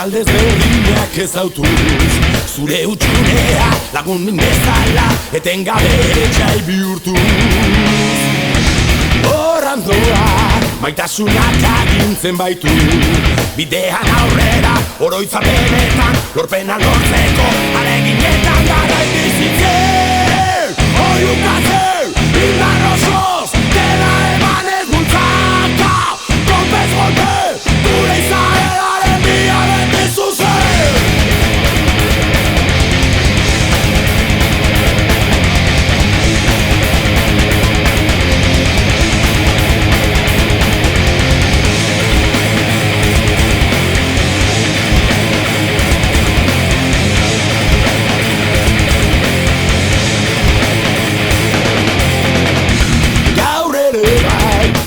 Lurraldez berdinak ezautuz, zure utxunea lagun bezala etengabe etxai bihurtuz. Horran doa, maitasunak agintzen baitu, bidean aurrera, oroitzapenetan, lorpena lortzeko, aleginetan gara bizitzen. Oiukatzen, indar osoz, dena emanez bultzaka, golpez golpe, gure izaeraren biaren bizuzen.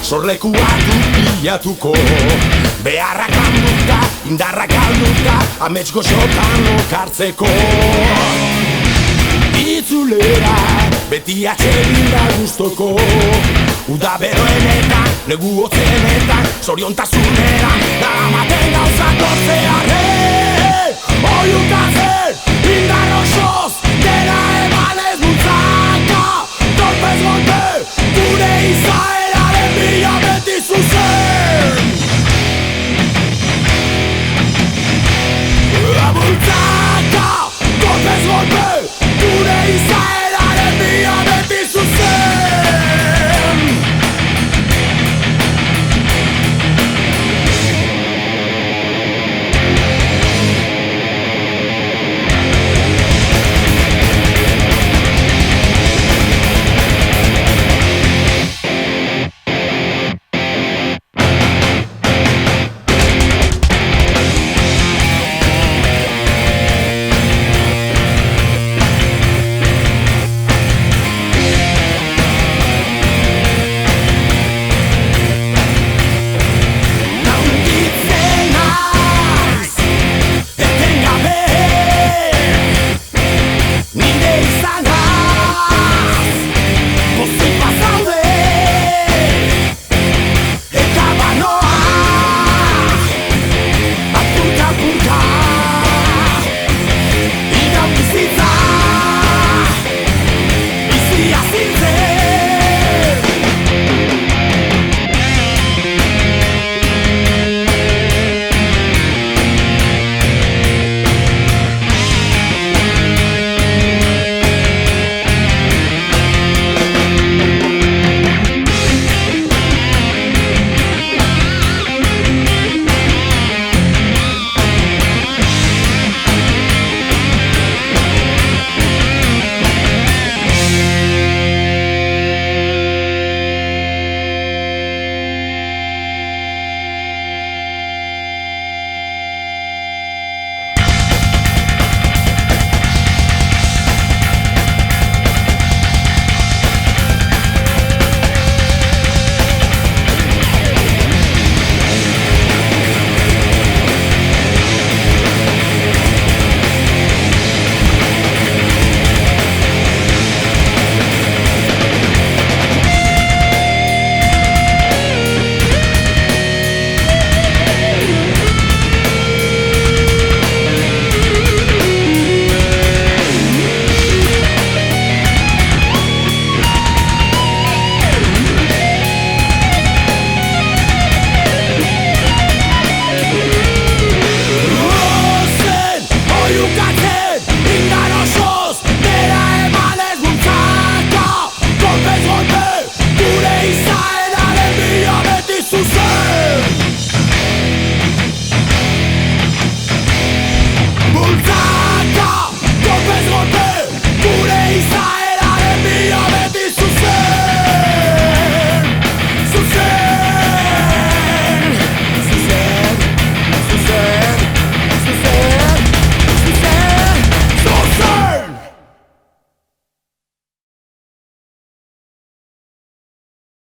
Sorlekuak dupiatuko, beharrak handuta, indarrak alduta, amets goxotan lokartzeko. Itzulera, beti atxeginda guztoko, uda beroenetan, negu hotzenetan, zoriontasunera, daramaten gauzak lortzearen. Oiukatzen, indar oso!